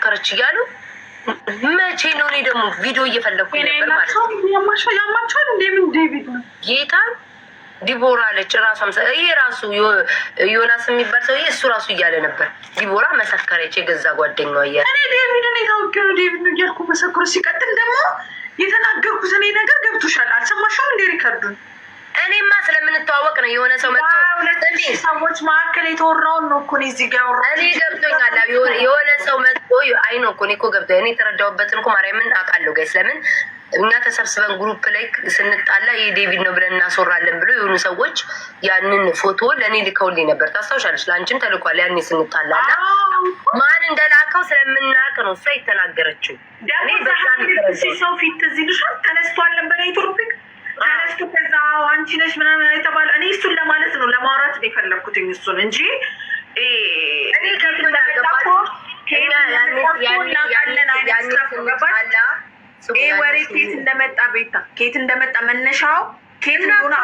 ደፈረች እያሉ መቼ ነው? እኔ ደግሞ ቪዲዮ እየፈለኩ ነበር ማለት ነው። ያማቸዋል እንደምን ዴቪድ ነው ጌታ ዲቦራ አለች ራሷም ይሄ ራሱ ዮናስ የሚባል ሰውዬ እሱ ራሱ እያለ ነበር። ዲቦራ መሰከረች የገዛ ጓደኛዋ እያለ እኔ ዴቪድ ነው የታወቀው ነው ዴቪድ ነው እያልኩ መሰክሮ ሲቀጥል ደግሞ የተናገርኩት እኔ ነገር ገብቶሻል። አልሰማሽም እንደ ሪከርዱን እኔማ ስለምንተዋወቅ ነው። የሆነ ሰው መጥቶ ሰዎች መካከል የተወራውን ነው እኮ እዚህ ጋር ያወራው እኔ ገብቶኛል። የሆነ ሰው መጥቶ አይ ነው እኮ እኔ እኮ ገብቶኛል። እኔ የተረዳሁበትን እኮ ማርያምን አውቃለሁ ጋይስ። ለምን እኛ ተሰብስበን ግሩፕ ላይ ስንጣላ ይሄ ዴቪድ ነው ብለን እናስወራለን ብሎ የሆኑ ሰዎች ያንን ፎቶ ለእኔ ልከውልኝ ነበር። ታስታውሻለች? ለአንቺም ተልኳል ያኔ ስንጣላ እና ማን እንደላከው ስለምናውቅ ነው እሷ የተናገረችው። ሰው ፊት እዚህ ልሻል ተነስቷል ነበር የኢትዮፒክ ተነስቶ ከዛ አንቺ ነሽ ምናምን የተባለ እኔ እሱን ለማለት ነው ለማውራት ነው የፈለግኩትኝ እሱን እንጂ እኔ ይህ ወሬ ኬት እንደመጣ ቤታ ኬት እንደመጣ መነሻው ኬት እንደሆነ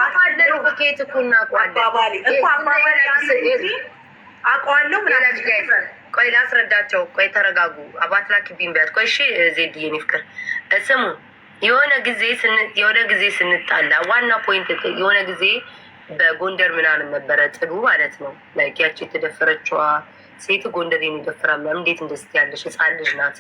ኬት እኮ እናውቀዋለን። አውቀዋለሁ ምናምን ቆይ ላስረዳቸው። ቆይ ተረጋጉ። አባት ላኪብኝ ቢያት ቆይ እሺ ዜድዬ እኔ ፍቅር ስሙ የሆነ ጊዜ ስንጣላ ዋና ፖይንት የሆነ ጊዜ በጎንደር ምናምን ነበረ ጥሉ ማለት ነው። ላይክ ያቺ የተደፈረችዋ ሴት ጎንደር የሚደፍራ ምናምን እንዴት እንደስት ያለሽ ህፃን ልጅ ናት።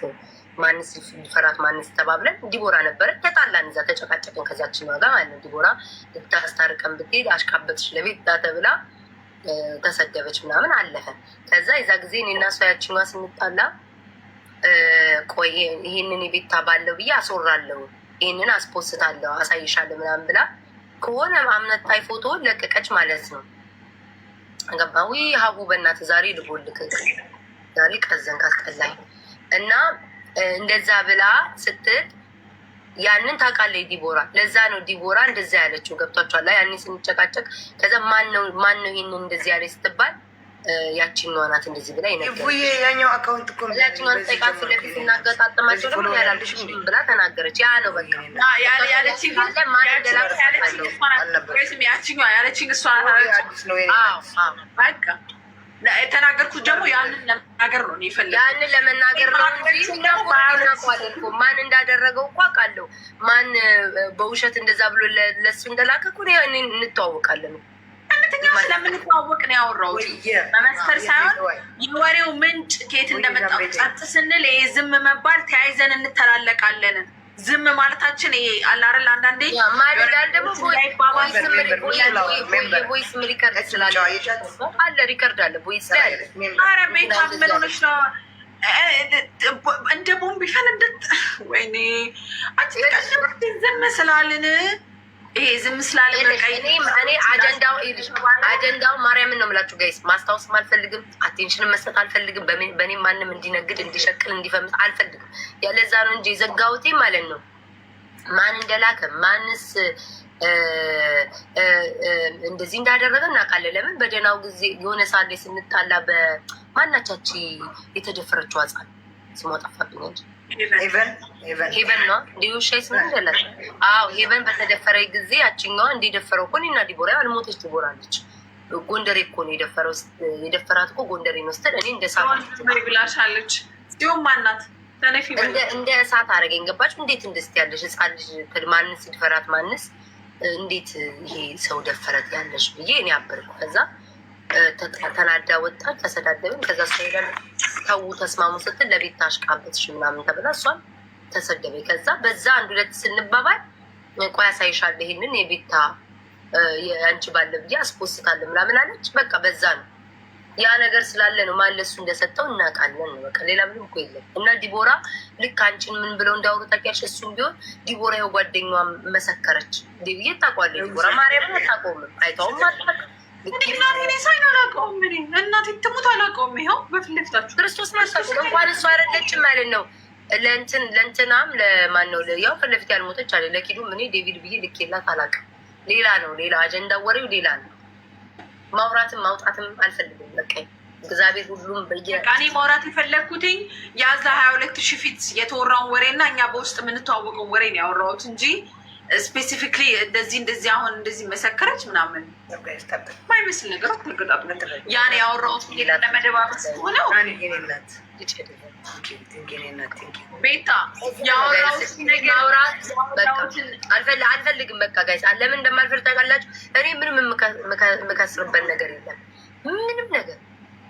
ማንስ ፈራት ማንስ ተባብለን ዲቦራ ነበረ ተጣላን። እዛ ተጨቃጨቅን ከዛችን ዋጋ ማለት ነው። ዲቦራ ልታስታርቀን ብትሄድ አሽቃበጥሽ ለቤት ዳ ተብላ ተሰደበች ምናምን አለፈ። ከዛ የዛ ጊዜ እኔና እሷ ያችኛዋ ስንጣላ ቆይ ይሄንን የቤታ ባለው ብዬ አስወራለሁ ይህንን አስፖስታለሁ አሳይሻለሁ ምናምን ብላ ከሆነ አምነታይ ፎቶ ለቀቀች ማለት ነው። ገባዊ ሀቡ በእናት ዛሬ ልቦልክ ዛሬ ቀዘን ካስጠላኝ እና እንደዛ ብላ ስትል ያንን ታውቃለች ዲቦራ። ለዛ ነው ዲቦራ እንደዛ ያለችው። ገብቷችኋል? ያኔ ስንጨቃጨቅ ከዛ ማን ነው ይህንን እንደዚህ ያለች ስትባል ያቺኛዋ ናት እንደዚህ ብላ ያኛው አካውንት እኮ ያቺኛዋ ጠይቃት ስለፊት ስናገጣጥማቸው ደግሞ ያላልሽ ብላ ተናገረች። ያ ነው በቃ የተናገርኩት ደግሞ ያንን ለመናገር ነው የፈለግኩት። ያንን ለመናገር ነው እንጂ ማን እንዳደረገው እኮ አውቃለሁ። ማን በውሸት እንደዛ ብሎ ለሱ እንደላከ እኮ እንተዋወቃለን። ስለምንተዋወቅ ነው ያወራሁት። መመስከር ሳይሆን የወሬው ምንጭ ከየት እንደመጣው ጸጥ ስንል ይሄ ዝም መባል ተያይዘን እንተላለቃለን። ዝም ማለታችን ይሄ አላረል አንዳንዴ ማለዳል ደግሞ ቦይስ ሪከርድ ስላለ አለ ሪከርድ አለ ቦይስ ላይ አለ። ኧረ ቤታ ምን ሆነሽ ነው? እንደ ቦምብ ይፈነድጥ። ወይኔ አንቺ ዝም ስላልን ይሄ ዝም ስላለ እኔ አጀንዳው ማርያምን ነው የምላችሁ ጋይስ። ማስታወስም አልፈልግም፣ አቴንሽንን መስጠት አልፈልግም። በእኔ ማንም እንዲነግድ እንዲሸቅል እንዲፈምስ አልፈልግም። ያለዛ ነው እንጂ የዘጋሁት ማለት ነው። ማን እንደላከ ማንስ እንደዚህ እንዳደረገ እናውቃለን። ለምን በደህናው ጊዜ የሆነ ሳሌ ስንጣላ በማናቻች የተደፈረችው ህፃን ስሟ ጠፋብኝ እንጂ ሄቨን ነው እንዲሻይ ስም እንደላት። አዎ ሄቨን በተደፈረ ጊዜ ያችኛዋ እንደደፈረው እኮ እኔና ዲቦራ አልሞተች። ዲቦራ አለች ጎንደሬ እኮ ነው የደፈረው። የደፈራት እኮ ጎንደሬ ነው ስትል እኔ እንደ እሳት ብላሻለች። ሲሆን ማናት እንደ እሳት አደረገኝ። ገባች? እንዴት እንደስት ያለሽ ህፃን ልጅ ማንስ ድፈራት ማንስ እንዴት ይሄ ሰው ደፈረት ያለሽ ብዬ እኔ አበርኩ። ከዛ ተናዳ ወጣች፣ ተሰዳደብን። ከዛ ሰሄዳ ተው ተስማሙ ስትል ለቤት ታሽቃበትሽ ምናምን ተብላ እሷን ተሰደበ። ከዛ በዛ አንድ ሁለት ስንባባል ቆይ አሳይሻለሁ ይሄንን የቤታ የአንቺ ባለ ብዬ አስፖስታለሁ ምናምን አለች። በቃ በዛ ነው ያ ነገር ስላለ ነው ማለሱ እንደሰጠው እናውቃለን ነው በቃ ሌላ ምንም እኮ የለም። እና ዲቦራ ልክ አንቺን ምን ብለው እንዳወሩ ታውቂያለሽ? እሱም ቢሆን ዲቦራ የጓደኛዋ መሰከረች። ዴብዬ ታውቋለች። ዲቦራ ማርያምን አታውቀውም፣ አይተውም አታውቅም። እናቴ ሳይን አላውቀውም። እናቴ ትሙት አላውቀውም። ይኸው በፊት ለፊታችሁ ክርስቶስ መሰሉ እንኳን እሱ አይደለችም ማለት ነው። ለእንትናም ለማን ነው ያው ፊት ለፊት ያልሞተች አለ ለኪዱም እኔ ዴቪድ ብዬ ልኬላት አላውቅም። ሌላ ነው ሌላ አጀንዳ ወሬው ሌላ ነው። ማውራትም ማውጣትም አልፈልግም። በቃ እግዚአብሔር ሁሉም እኔ ማውራት የፈለግኩትኝ ያዛ 22,000 ፊት የተወራውን ወሬ እና እኛ በውስጥ የምንተዋወቀው ወሬ ነው ያወራሁት እንጂ ስፔሲፊክሊ እንደዚህ አሁን እንደዚህ መሰከረች ምናምን ማይመስል ነገር ተገጣጥ ያን ያወራሁት ለመደባበስ ሆነው ቤታ ያወራሁት ነገር አልፈልግም። በቃ ጋይስ ለምን እንደማልፈልግ ታውቃላችሁ? እኔ ምንም የምከስርበት ነገር የለም። ምንም ነገር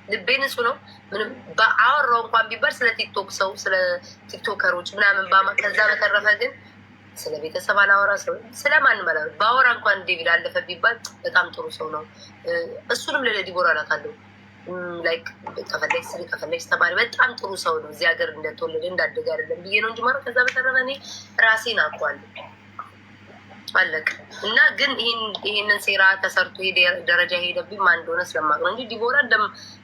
ልቤ ንጹህ ነው። ምንም በአወራው እንኳን ቢባል ስለ ቲክቶክ ሰው ስለ ቲክቶከሮች ምናምን ከዛ በተረፈ ግን ስለ ቤተሰብ አላወራ፣ ስለማንም አላወራ። በአወራ እንኳን ዴቪድ አለፈ ቢባል በጣም ጥሩ ሰው ነው። እሱንም ለዲቦራ እላታለሁ። ላይክ ከፈለግሽ ስሪ ከፈለግሽ ተማሪ፣ በጣም ጥሩ ሰው ነው። እዚህ ሀገር እንደተወለደ እንዳደገ አይደለም ብዬ ነው እንጂ ማለት ከዛ በተረፈ እኔ ራሴን አውቀዋለሁ። አለቅ እና ግን ይሄንን ሴራ ተሰርቶ ደረጃ ሄደብኝ ማን እንደሆነ ስለማቅ ነው እንጂ ዲቦራ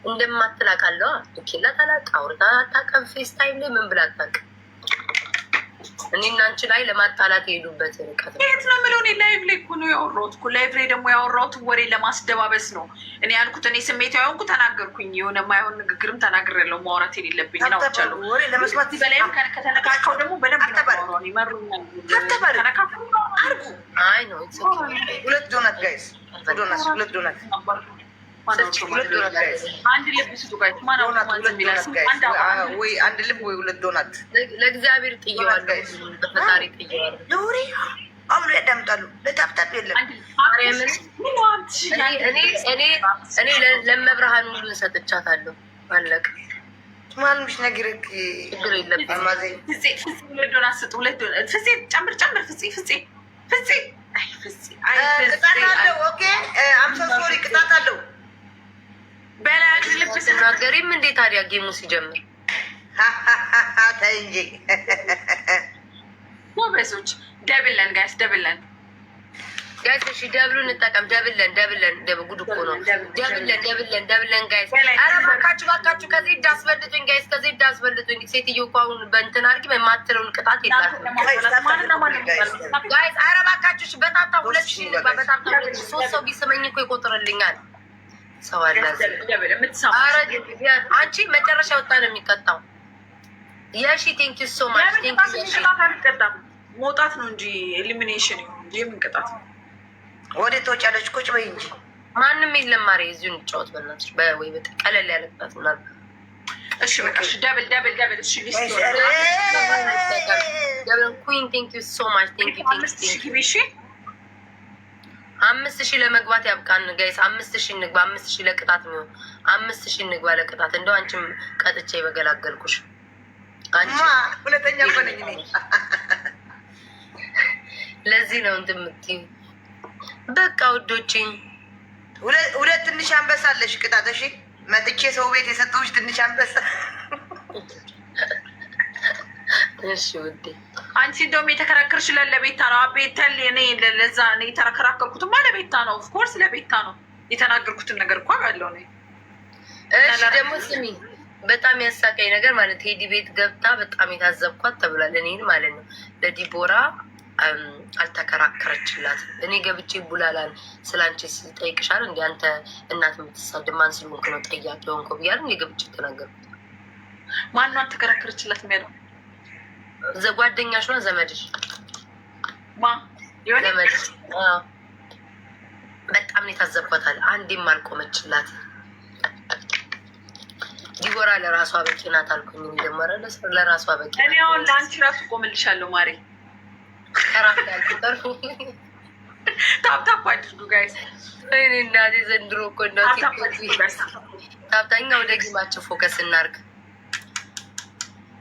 እንደማትላቃለዋ ልኬላት አላውቅ፣ አውርታ አታውቅም። ፌስ ታይም ላይ ምን ብላ አታውቅም። እኔ እና አንቺ ላይ ለማጣላት የሄዱበት ርቀት የት ነው የምለው? እኔ ላይቭ ላይ እኮ ነው ያወራሁት እኮ። ላይቭ ላይ ደግሞ ያወራሁት ወሬ ለማስደባበስ ነው እኔ ያልኩት። እኔ ስሜታዊ ሆንኩ ተናገርኩኝ። የሆነ የማይሆን ንግግርም ተናግሬያለሁ። ማውራት የሌለብኝ ናውቻለሁ። በላይም ከተነካካው ደግሞ በደንብ ይመሩ ተነካኩ አርጉ። አይ ነው ሁለት ዶናት ጋይስ፣ ሁለት ዶናት አንድ ልብ ስጡ ጋይስ። ማን ወይ አንድ ልብ ወይ ሁለት ዶናት ለእግዚአብሔር ጥየዋለሁ፣ በፈጣሪ ጥየዋለሁ። አብሎ ያዳምጣሉ። ለታፕታፕ የለም። እኔ ለመብርሃን ሁሉን ሰጥቻታለሁ። አለቅ ማንሽ ነገር ችግር የለብኝም። ሁለት ዶናት ስጡ። ሁለት ዶናት ፍፄ ጨምር ፍፄ ቅጣት አለው። ኦኬ አምሳ ሶሪ ቅጣት አለው። በላይ ልብ ስናገሪም እንዴ ታዲያ ጌሙ ሲጀምር ተይ እንጂ ጎበዞች። ደብለን ጋይስ ደብለን እሺ ደብሉ እንጠቀም። ደብለን ጉድ እኮ ነው። ደብለን ጋይስ። ኧረ እባካችሁ ከዜድ አስበልጡኝ ጋይስ፣ ከዜድ አስበልጡኝ። ሴትዮ እኮ አሁን በእንትን አድርጊ የማትለውን ቅጣት የላትም ጋይስ። ኧረ እባካችሁ በታታ 2000 ንግባ። በታታ 3 ሰው ቢስመኝ እኮ ይቆጥርልኛል። ሰው አለ አንቺ መጨረሻ ወጣ ነው የሚቀጣው። የሺ ቴንክ ዩ ሶ ማች ቴንክ ዩ። መውጣት ነው እንጂ ኤሊሚኔሽን እንጂ የምንቀጣት ወደ ተወጫለች። ቁጭ በይ እንጂ ማንም የለም። ማሪ እዚሁ እንጫወት በእናትሽ። ወይ ቀለል ያለ ቅጣት ምናምን። እሺ በቃ እሺ። ደብል እሺ ደብል ኩዊን ቴንክ ዩ ሶ ማች ቴንክ ዩ። 5000 ለመግባት ያብቃን ጋይስ። 5000 እንግባ። 5000 ለቅጣት ነው። 5000 እንግባ ለቅጣት። እንደው አንቺም ቀጥቼ በገላገልኩሽ። አንቺ ሁለተኛ ቆነኝ ነኝ። ለዚህ ነው እንትን የምትይው። በቃ ውዶቼ ሁለት ትንሽ አንበሳ አለሽ ቅጣት። እሺ መጥቼ ሰው ቤት የሰጠሁሽ ትንሽ አንበሳ። እሺ ውዴ አንቺ እንደውም የተከራከርሽ ለቤታ ነው። ቤተል እኔ ለዛ እኔ የተከራከርኩትማ ለቤታ ነው። ኦፍኮርስ ለቤታ ነው የተናገርኩትን ነገር እኮ አውቃለሁ እኔ። እሺ ደግሞ ስሚ፣ በጣም ያሳቀኝ ነገር ማለት ሄዲ ቤት ገብታ በጣም የታዘብኳት ተብሏል። እኔን ማለት ነው ለዲቦራ አልተከራከረችላትም። እኔ ገብቼ ቡላላን ስላንቺ ስጠይቅሻል እንዲ አንተ እናት የምትሳድብ ማን ስለሆንክ ነው ጠያቂ ሆንኮ ብያለሁ። እኔ ገብቼ ተናገርኩት። ማነው አልተከራከረችላትም ያለው? ጓደኛሽ ነው ዘመድሽ? ዘመድሽ በጣም ነው የታዘብኳታል። አንዴም አልቆመችላት። ዲቦራ ለራሷ በቂ ናት አልኩኝ። እንደመረ ለራሷ በቂ እኔ አሁን ለአንቺ ራሱ ቆምልሻለሁ ማሪ። ታፕታፕ አድርጉ ጋይስ። እናቴ ዘንድሮ እኮ እንደው ታፕታኛ ወደ ጊማቸው ፎከስ እናርግ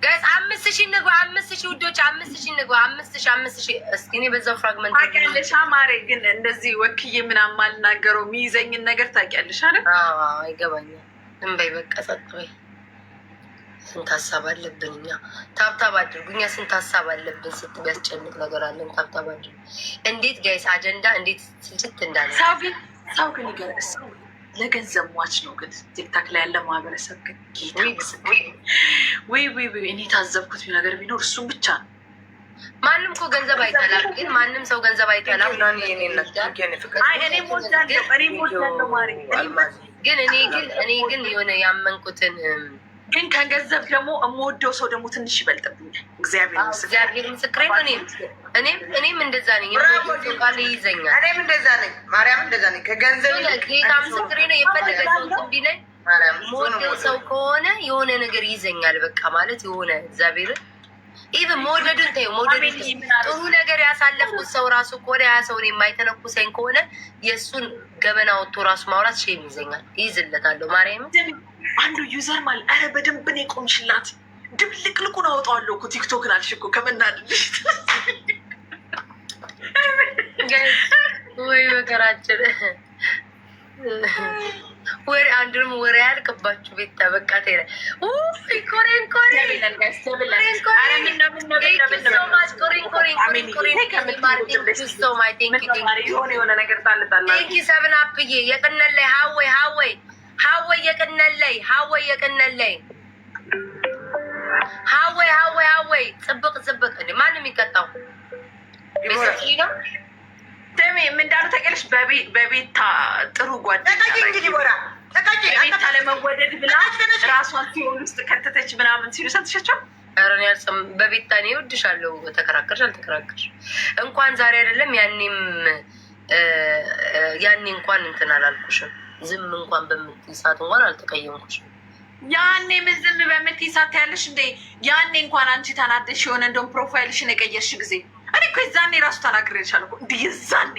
ጋይስ። 5000 እንግባ። 5000 ውዶች 5000 እንግባ። 5000 እስኪ እኔ በዛው ፍራግመንት ታውቂያለሽ ማሬ። ግን እንደዚህ ወክዬ ምናምን ማልናገረው የሚይዘኝን ነገር ታውቂያለሽ አይደል? አዎ ይገባኛል። እንበይ በቃ ጸጥ በይ። ስንት ሀሳብ አለብን እኛ። ታብታብ አድርጉ። እኛ ስንት ሀሳብ አለብን። ስት ቢያስጨንቅ ነገር አለን። ታብታብ አድርጉ። እንዴት ጋይስ አጀንዳ እንዴት ስልት እንዳለ ሰው ግን ይገርስ ለገንዘብ ሟች ነው። ግን ቲክታክ ላይ ያለ ማህበረሰብ ግን ወይ እኔ የታዘብኩት ነገር ቢኖር እሱም ብቻ ነው። ማንም እኮ ገንዘብ አይጠላም። ግን ማንም ሰው ገንዘብ አይጠላም። ግን እኔ ግን የሆነ ያመንኩትን ግን ከገንዘብ ደግሞ የምወደው ሰው ደግሞ ትንሽ ይበልጥብኛል። እግዚአብሔር ምስክሬ ነው። እኔም እንደዛ ነኝ። ቃል ይይዘኛል። እኔም እንደዛ ነኝ። ማርያም እንደዛ ነኝ። ከገንዘብ ጌታ ምስክሬ ነው። የፈለገ ሰው ቢለኝ ሞዴል ሰው ከሆነ የሆነ ነገር ይዘኛል በቃ ማለት የሆነ እግዚአብሔርን ኢቨን መወደዱን ተይው፣ መወደዱን ጥሩ ነገር ያሳለፍኩት ሰው ራሱ ከሆነ ያ ሰውን የማይተነኩሰኝ ከሆነ የእሱን ገበና ወጥቶ ራሱ ማውራት ሼም ይዘኛል፣ ይይዝለታለሁ። ማርያምን አንዱ ዩዘር ማለት አረ በደንብ ነው የቆምሽላት፣ ድብልቅልቁን አወጣዋለሁ እኮ ቲክቶክን አልሽ እኮ ከመናድልሽ ወይ መከራችን ወሬ አንዱንም ወሬ ያልቅባችሁ ቤታ በቃ ተይለ ኮሬን ሰብናፕዬ የቅነላይ ሀወይ የቅነላይ ጽብቅ እንደ ማንም የሚቀጣው ነው። ደሜ እንዳሉ ተቀልሽ በቤታ ጥሩ ጓደኛ ቤታ ለመወደድ ብላ ራሷን ሲሆን ውስጥ ከተተች ምናምን ሲሉ ሰምተሻቸው? ኧረ እኔ አልሰማም። በቤታ እኔ እወድሻለሁ ተከራከርሽ አልተከራከርሽ እንኳን ዛሬ አይደለም ያኔ እንኳን እንትን አላልኩሽም። ዝም እንኳን በምትይ ሰዓት እንኳን አልተቀየምኩሽም። ያኔ ምን ዝም በምትይ ሰዓት ያለሽ እንደ ያኔ እንኳን አንቺ ተናደሽ የሆነ እንደውም ፕሮፋይልሽን የቀየርሽ ጊዜ እኔ እኮ የዛኔ ራሱ ተናግሬልሻለሁ እኮ እንደ የዛኔ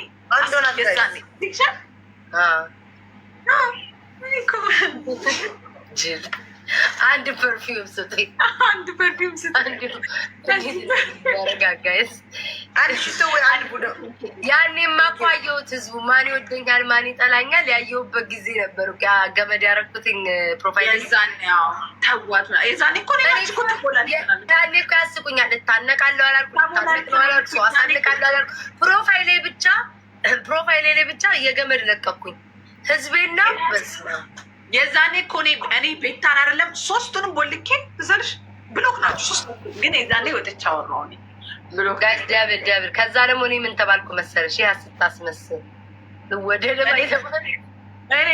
አንድ ፐርፊውም ስጡኝ፣ ያረጋጋይስ ያኔ ማኳየሁት ህዝቡ ማን ይወደኛል ማን ይጠላኛል ያየሁበት ጊዜ ነበሩ። ገመድ ያረኩትኝ ፕሮፋይል ያኔ እኮ ያስቁኛል። እታነቃለሁ አላልኩ ሰው አሳንቃለሁ አላልኩ። ፕሮፋይሌ ላይ ብቻ የገመድ ለቀኩኝ ህዝቤና በስመ አብ የዛኔ እኮ እኔ ቤታን አይደለም ሶስቱንም ቦልኬ ዘርሽ ብሎክ ናቸው ሶስቱ። ግን የዛኔ ወጥቻ አወራሁ ብሎክ ዳብር። ከዛ ደግሞ እኔ ምን ተባልኩ መሰለሽ? ይህ ስታስመስል ልወደድ እኔ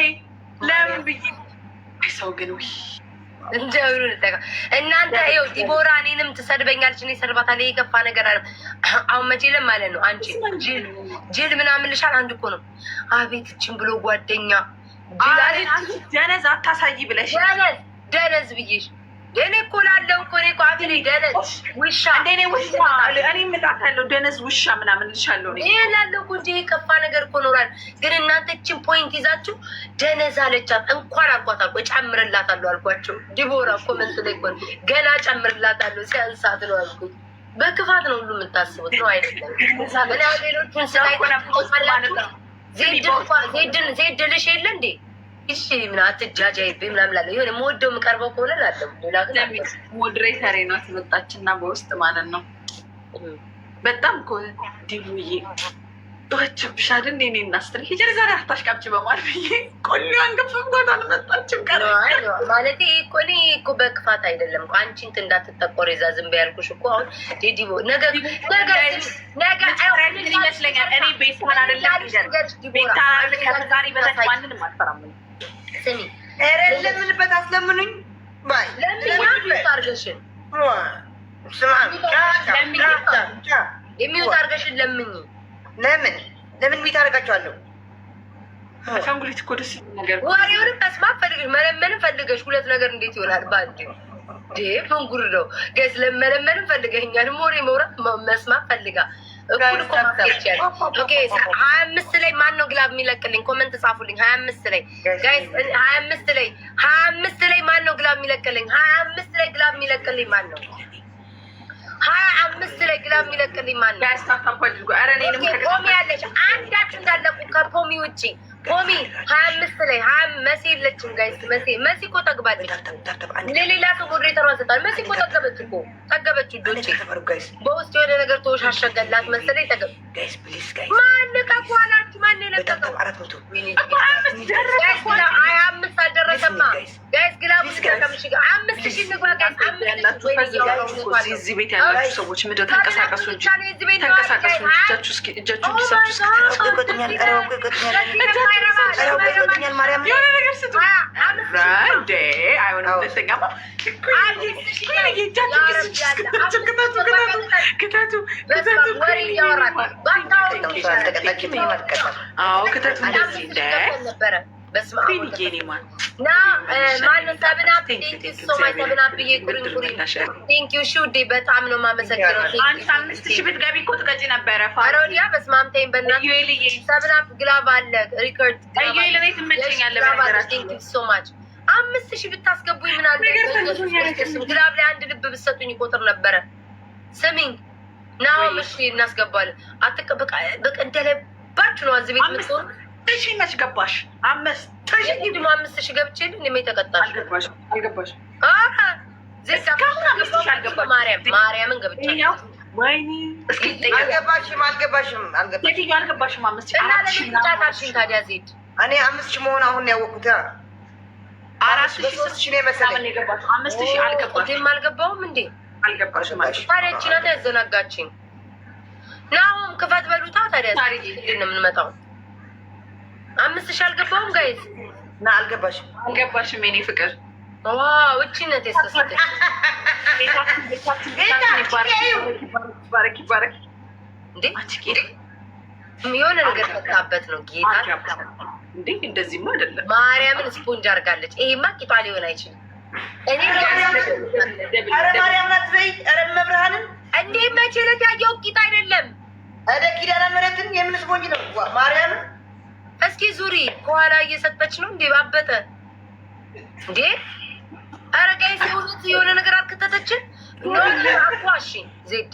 ለምን ብዬ ሰው ግን እንደብሩ እናንተ ይኸው ዲቦራ እኔንም ትሰድበኛለች፣ እኔ ሰድባታለሁ። የከፋ ነገር አለ አሁን መቼለም ማለት ነው። አንቺ ጅል ምናምን ልሻል አንድ እኮ ነው። አቤት እችን ብሎ ጓደኛ ደነዝ አታሳይ ብለሽ ደነዝ ብዬሽ እኔ እኮ ላለው እኮ እኔ እኮ አፌ ደነዝ ውሻ እኔ ውሻ እኔ እምጣታለሁ ደነዝ ውሻ ምናምን ልሻለሁ ይሄ ላለው እኮ እንጂ የከፋ ነገር እኮ ኖራል። ግን እናንተ እችን ፖይንት ይዛችሁ ደነዝ አለቻት እንኳን አልኳት አልኩ ጨምርላታለሁ አልኳቸው። ዲቦራ ኮመንት ላይ እኮ ገና ጨምርላታለሁ ሲያንሳት ነው አልኩኝ። በክፋት ነው ሁሉ የምታስቡት ነው አይደለም። እኔ ሌሎቹን ስላይ ዜድ ልሽ የለ እንዴ? እሺ ምን አትጃጃይብኝ ምናምን እላለሁ። የሆነ የምወደው የምቀርበው ከሆነ እላለሁ። ሌላ ግን ሞዴሬተሬ ናት መጣችና በውስጥ ማለት ነው። በጣም እኮ ዲቡዬ ዶችብሽ አይደል እኔ እናስትል ሂጀር ዛሬ አታሽቃብጭ በማለት ብዬ ቆሌዋን ገፈንኳት አልመጣችም። ማለት እኮ እኔ እኮ በክፋት አይደለም እኮ አንቺ እንትን እንዳትጠቆር የዛ ዝም በይ ያልኩሽ እኮ አሁን ዲቦ ነገ ይመስለኛል። እኔ ቤታን አይደለም ቤታን ከዛሬ በታች ማንንም አልፈራም። ስሚ ለምንበት አስለምኑኝ ባይ ለምን አርገሽን የሚወጣ አርገሽን ለምኝ ለምን ቤት አደርጋቸዋለሁ? አሻንጉሊት እኮ ደስ ነገር ወሬውንም መስማት ፈልገሽ መለመንም ፈልገሽ ሁለት ነገር እንዴት ይሆናል? ባንዴ ፈንጉር ነው ገስ ለመለመንም ፈልገኛል ወሬ መውራት መስማት ፈልጋ እኩል እኮ ማስኬቻል። ኦኬ 25 ላይ ማን ነው ግላብ የሚለቅልኝ? ኮመንት ጻፉልኝ። 25 ላይ ጋይስ 25 ላይ ማን ነው ግላብ የሚለቅልኝ? 25 ላይ ግላብ የሚለቅልኝ ማን ነው? 25 ላይ ግላብ የሚለቅልኝ ማን ነው? ፖሚ ያለች አንዳችሁ እንዳለቁ ከፖሚ ውጭ ፖሚ 25 ላይ መሲ የለችም ጋይስ። መሲ እኮ ጠግባለች። ለሌላ ሰው ሞዴሬተሯ ሰጣል። መሲ እኮ ጠገበች እኮ ጠገበች። ዶቼ በውስጥ የሆነ ነገር ተወሻሸገላት መሰለኝ። ጠገብ ማን ለቀቋላችሁ? ማን ለቀቀው? 25 አልደረሰማ ጋይስ። ግላቡ ተቀምሽ 5000 ንግባ ጋይስ። 5000 እዚህ ቤት ያላችሁ ሰዎች ምንድነው? ተንቀሳቀሱ እንጂ ተንቀሳቀሱ። እጃችሁ እስኪ እጃችሁ እንዲሰጡ እስኪ በስመ አብ ና ማነው ሰብናፕ ቴንኪው ሶ ማች ሰብናፕ ብዬ ኩሪንኩሪ ቴንኪው ሺ ውዴ በጣም ነው የማመሰግነው። አንቺ 5000 ብትገቢ እኮ ትቀጪ ነበረ። ፋሮዲያ በስመ አብ ተይኝ በእናትህ። ሰብናፕ ግላቭ አለ ሪከርድ ለኔ ትመቸኛለህ። ቴንኪው ሶ ማች 5000 ብታስገቡኝ ምን አለ ግላቭ ላይ አንድ ልብ ብትሰጡኝ ይቆጥር ነበረ። ስሚኝ ናው እሺ እናስገባለን። አትቀበቃ በቃ እንደለባችሁ ነው እዚህ ቤት የምትሆኑ። እሺ መች ገባሽ? 5000 ገብቼ እንዴ ተቀጣሽ? አልገባሽ ማርያምን ገብቻለሁ። ወይኔ አልገባሽም። ታዲያ ዜድ እኔ 5000 መሆን አሁን ያወቅሁት 4000 ነው መሰለኝ። 5000 አልገባሁም እንዴ? አልገባሽም ታዲያ እቺ ናት ያዘናጋችኝ። ናሁም ክፈት በሉታ። ታዲያ ነው የምንመጣው። 5000 አልገባሁም ጋይዝ ና አልገባሽም የኔ ፍቅር። ዋው እቺ ናት ያስተሰጠች። ባረኪ እንዴ የሆነ ነገር ፈታበት ነው ጌታ። እንዴ እንደዚህማ አይደለም። ማርያምን ስፖንጅ አድርጋለች። ይሄማ ቂጧ ሊሆን አይችልም። እኔ ኧረ ማርያም ናት በይ። ኧረ መብርሃንን እንዴ መቼ ዕለት ያየው ቂጥ አይደለም። ኧረ ኪዳነ ምሕረትን የምን ስፖንጅ ነው ማርያምን። እስኪ ዙሪ ከኋላ እየሰጠች ነው እንዴ ባበጠ እንዴ። ኧረ ጋይስ የሆነ ነገር አልከተተችን ነው አቋሽ ዜድ።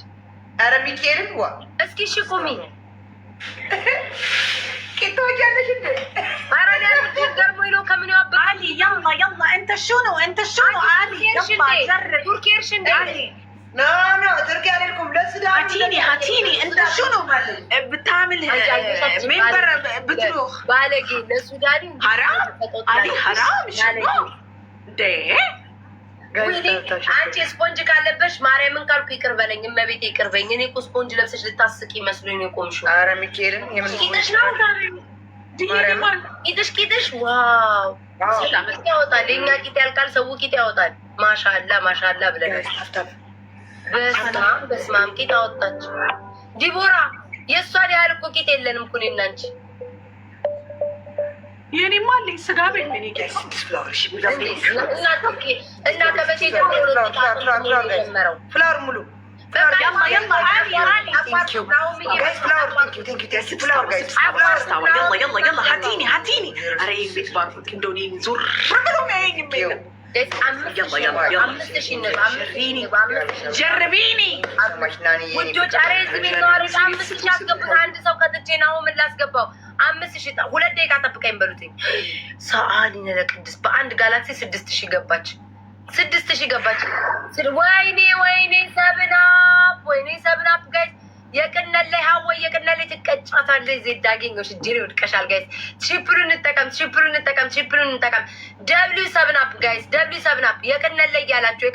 ኧረ ሚካኤልን ዋ እስኪ እሺ ቁሚ ቂጦች ያለሽ እንዴ? ኧረ ለምን ገርሞኝ ነው ከምን ያበጠ አሊ يلا انت شنو አሊ ቱርኪሽ እንዴ? ኖ ቱርኪ አልልኩም። ለሱዳን هاتيني انت شنو بتعمل منبر بتروح ባለጌ ለሱዳኒ حرام አሊ حرام شنو ده አንቺ ስፖንጅ ካለበሽ ማርያምን ካልኩ ይቅር በለኝ። እመቤቴ ይቅር በኝ። እኔ እኮ ስፖንጅ ለብሰሽ ልታስቂ መስሎኝ ነው የቆምሽው። ኧረ ሚካኤልን የምን ቂጥሽ ነው ቂጥሽ ዋው ቂጥ ያወጣል። የእኛ ቂጥ ያልቃል፣ ሰው ቂጥ ያወጣል። ማሻላ ብለናል። በስማም ቂጥ አወጣች ዲቦራ። የእሷን ያህል እኮ ቂጥ የለንም እኮ እኔና አንቺ። የኔማ አለኝ ስጋ ቤት ምን ይቀርስ እና ከመቼ ጀምሮ ጀመረው ፍላወር ሙሉ يلا هاتيني اري بيت بارفوت كندوني نزور جربيني ውዶች። ኧረ እዚህ ቤት ነዋሪዎች 5000 አስገቡት። አንድ ሰው ከትቼ ነው ምን ላስገባው? 5000 2 ደቂቃ ጠብቀኝ በሉትኝ። ሰአሊነ ለቅድስት በአንድ ጋላክሲ 6000 ገባች። 6000 ገባች። ወይኔ ሰብናፕ ጋይስ የቅነል ላይ ሀወይ የቅነል ላይ ትቀጫታለች። ዜድ አገኘሁሽ እጅ ወድቀሻል ጋይስ። ትሪፕሉን እንጠቀም። ደብሊው ሰብናፕ ጋይስ፣ ደብሊው ሰብናፕ የቅነል ላይ ያላችሁ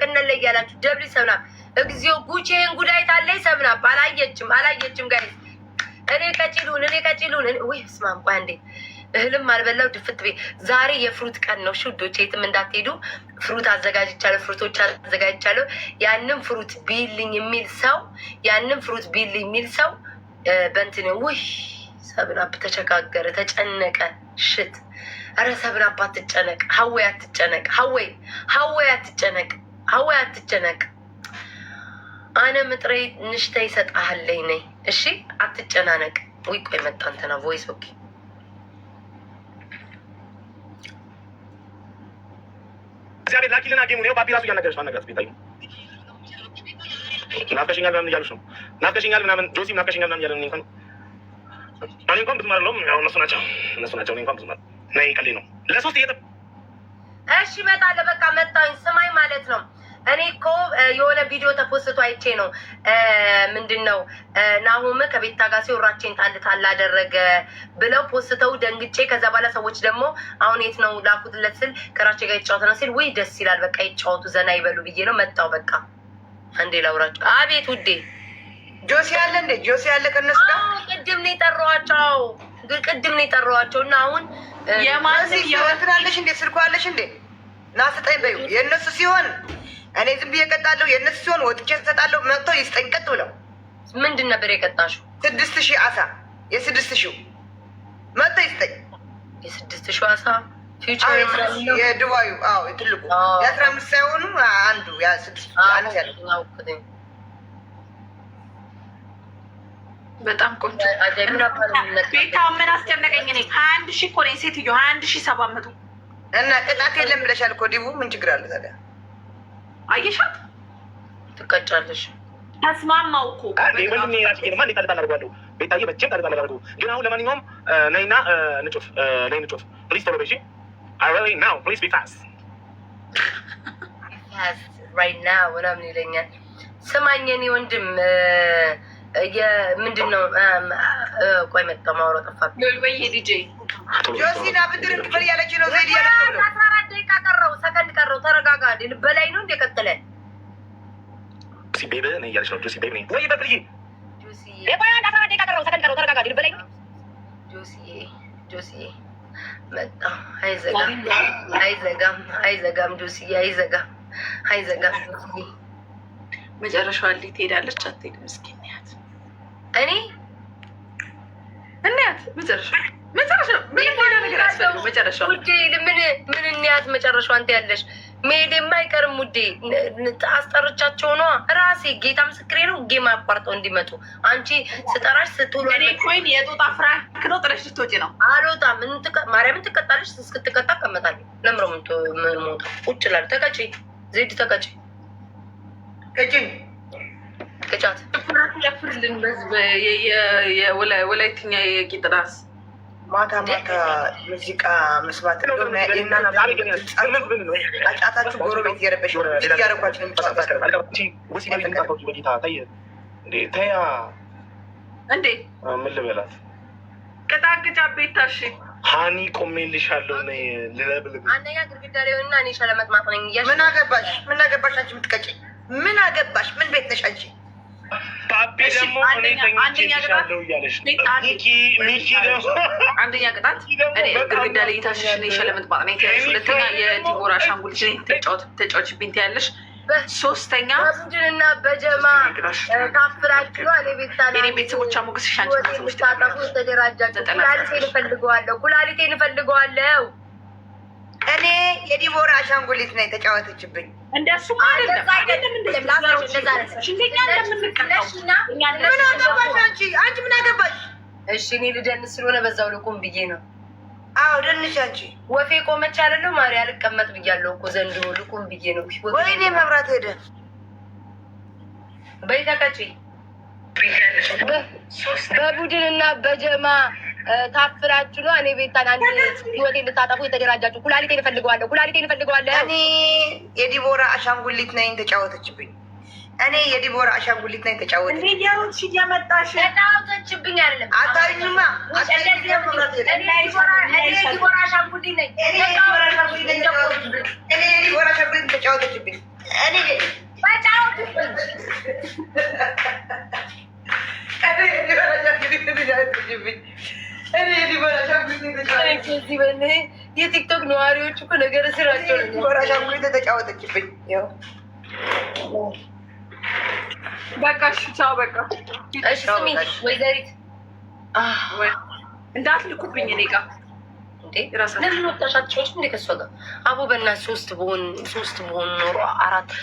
ደብሊው ሰብናፕ። እግዚኦ ጉቼን ጉዳይት አለኝ። ሰብናፕ አላየችም ጋይስ። እኔ ቀጭሉን ወይ ስማም ቆይ አንዴ እህልም አልበላው ድፍት ቤ። ዛሬ የፍሩት ቀን ነው። ውዶች የትም እንዳትሄዱ። ፍሩት አዘጋጅቻለሁ። ያንን ፍሩት ቢልኝ የሚል ሰው በእንትን ውይ ሰብናፕ ተቸጋገረ፣ ተጨነቀ። ሽት ኧረ ሰብናፕ አትጨነቅ። ሀወይ አትጨነቅ። አነ ምጥሬ ንሽተ ይሰጣሃለኝ ነይ። እሺ አትጨናነቅ። ወይ ቆይ መጣ እንትና ቮይስ ኦኬ። እግዚአብሔር ላኪልና ጌሙ ነው። ባቢ ራሱ እያናገረች ነው። አነጋት ቤታዩ ናፍቀሽኛል ምናምን እያሉሽ ነው። ናፍቀሽኛል ምናምን ጆሲም ናፍቀሽኛል ምናምን እያለ እኔ እንኳን ብዙም አይደለሁም። ያው እነሱ ናቸው። እኔ እንኳን ብዙም ነይ ቀሌ ነው ለሶስት እየጠብ እሺ እመጣለሁ። በቃ መጣሁኝ። ስማኝ ማለት ነው። እኔ እኮ የሆነ ቪዲዮ ተፖስቶ አይቼ ነው። ምንድን ነው ናሁም ከቤታ ጋር ሲወራቼን ጣል አደረገ ብለው ፖስተው ደንግጬ፣ ከዛ በኋላ ሰዎች ደግሞ አሁን የት ነው ላኩትለት ስል ከራቼ ጋር ይጫወት ነው ሲል ወይ ደስ ይላል፣ በቃ ይጫወቱ ዘና ይበሉ ብዬ ነው መጣው። በቃ አንዴ ላውራቸው። አቤት ውዴ። ጆሲ አለ እንዴ? ጆሲ አለ ከነሱ ጋር ቅድም ነው የጠራኋቸው እና አሁን የማንስ ይወትናለሽ እንዴ? ስልኩ አለሽ እንዴ? ና ስጠኝ በይው። የእነሱ ሲሆን እኔ ዝም ብዬ እቀጣለሁ። የእነሱ ሲሆን ወጥቼ እሰጣለሁ። መጥቶ ይስጠኝ ቀጥ ብለው። ምንድን ነበር የቀጣሽው? 6000 አሳ የ6000 መጥቶ ይስጠኝ። የ6000 አሳ የዱባዩ ትልቁ የ15 ሳይሆኑ አንዱ ያ6 አንድ ያለ በጣም ቆንጆ ቤታ ምን አስጨነቀኝ እኔ 21 ሺህ እኮ ነኝ ሴትዮ 21,700 እና ቅጣት የለም ብለሻል እኮ ዲቡ ምን ችግር አለ ታዲያ አየሻት ትቀጫለሽ ተስማማው እኮ ወንድሜ ያስገርማ እንዴት ታደርጋለሁ ቤታዬ በጭም ታደርጋለሁ ግን አሁን ለማንኛውም ነይና ንጮፍ ፕሊዝ ቶሎ በይ I really know please be fast right now ምናምን ይለኛል ስማኝ የኔ ወንድም ምንድን ነው ቆይ መጣ ማውራት ጠፋብኝ ወይ ዲጄ ጆሲና ብድርን ክፍል ያለች ነው ዘይድ ያለች ነው 14 ደቂቃ ቀረው ሰከንድ ቀረው ተረጋጋ በላይ ነው እንደቀጠለ ጆሲ ቤቢ ነኝ ያለች ነው ጆሲ ቤቢ ነኝ ወይ በብልይ ጆሲ የቆይ 14 ደቂቃ ቀረው ሰከንድ ቀረው ተረጋጋ በላይ ነው ጆሲ መጣ አይዘጋም ጆሲ አይዘጋም ጆሲ መጨረሻዋ እንዴት ትሄዳለች አትሄድም ምስኪን ናት እኔ እናት መጨረሻ ምን እንያት መጨረሻው አንተ ያለሽ መሄድ የማይቀርም ውዴ አስጠርቻቸው ነው ራሴ ጌታ ምስክሬ ነው ጌም አቋርጠው እንዲመጡ አንቺ ስጠራሽ ስትውሉ እኔ ኮይን የጦጣ ፍራንክ ነው ጥለሽ ልትወጪ ነው አልወጣም ማርያምን ትቀጣለሽ እስክትቀጣ እቀመጣለሁ ለምረው ምን ሞታ ቁጭ እላለሁ ተቀጪ ዜድ ተቀጪ ቅጫት ለፍርልን በዝበ የወላይትኛ የቂጥ ራስ ማታ ሙዚቃ መስማት ጫታችሁ ጎረቤት እየረበሽ እያረኳቸው እንዴ ምን ልበላት ቅጣቅጫ ቤታሽ ሀኒ ቆሜልሻለሁ ልለብልብ አንደኛ ግድግዳ ላይ ሆና እኔ ሸለመጥማጥ ነኝ እያልሽ ምን አገባሽ አንቺ የምትቀጪ ምን አገባሽ ምን ቤት ነሽ አንቺ ፓፒ ደግሞ ተኝቼልሻለሁ እያለሽ ሚኪ ደግሞ አንደኛ ቅጣት እኔ ግድግዳ ላይ የታሸሽ ነኝ ሸለመጥማጥ ነኝ ትያለሽ ሁለተኛ የዲቦራ አሻንጉሊት ነኝ ተጫወችብኝ ትያለሽ ሶስተኛ በቡድንና በጀማ ካፍራችሁ እኔ ቤተሰቦቿ ሞገስ ሻንጭ ታጠፉ ተደራጃችሁ ኩላሊቴን እፈልገዋለሁ እኔ የዲቦራ አሻንጉሊት ነኝ ተጫወተችብኝ እንደሱ አይደለም አንቺ ምን አገባሽ እሺ እኔ ልደንስ ስለሆነ በዛው ልቁም ብዬ ነው ደንሽ አንቺ ወፌ ቆመች አይደለም ማሪ አልቀመጥ ብያለሁ እኮ ዘንድሮ ልቁም ብዬ ነው ወይኔ መብራት ሄደ በይ ተቀጪ በቡድንና በጀማ ታፍራችሁ ነው እኔ ቤታን አንድ ህይወቴን ልታጠፉ የተደራጃችሁ ኩላሊቴን እፈልገዋለሁ እኔ የዲቦራ አሻንጉሊት ነኝ ተጫወተችብኝ እንዴ ያሮች እያመጣሽ ተጫወተችብኝ አይደለም አታዩማ ዲቦራ አሻንጉሊት ነኝ ዲቦራ አሻንጉሊት ተጫወተችብኝ የቲክቶክ ነዋሪዎች እኮ ነገር ስራቸው ተጫወተችብኝ በቃ እሺ ቻው በቃ እሺ ስሚ ወይዘሪት እንዳትልኩብኝ እኔ ጋር ለምን ወጣሻቸው እንዴ ከሷ ጋር አቦ በእናትሽ ሶስት በሆን ኖሮ 4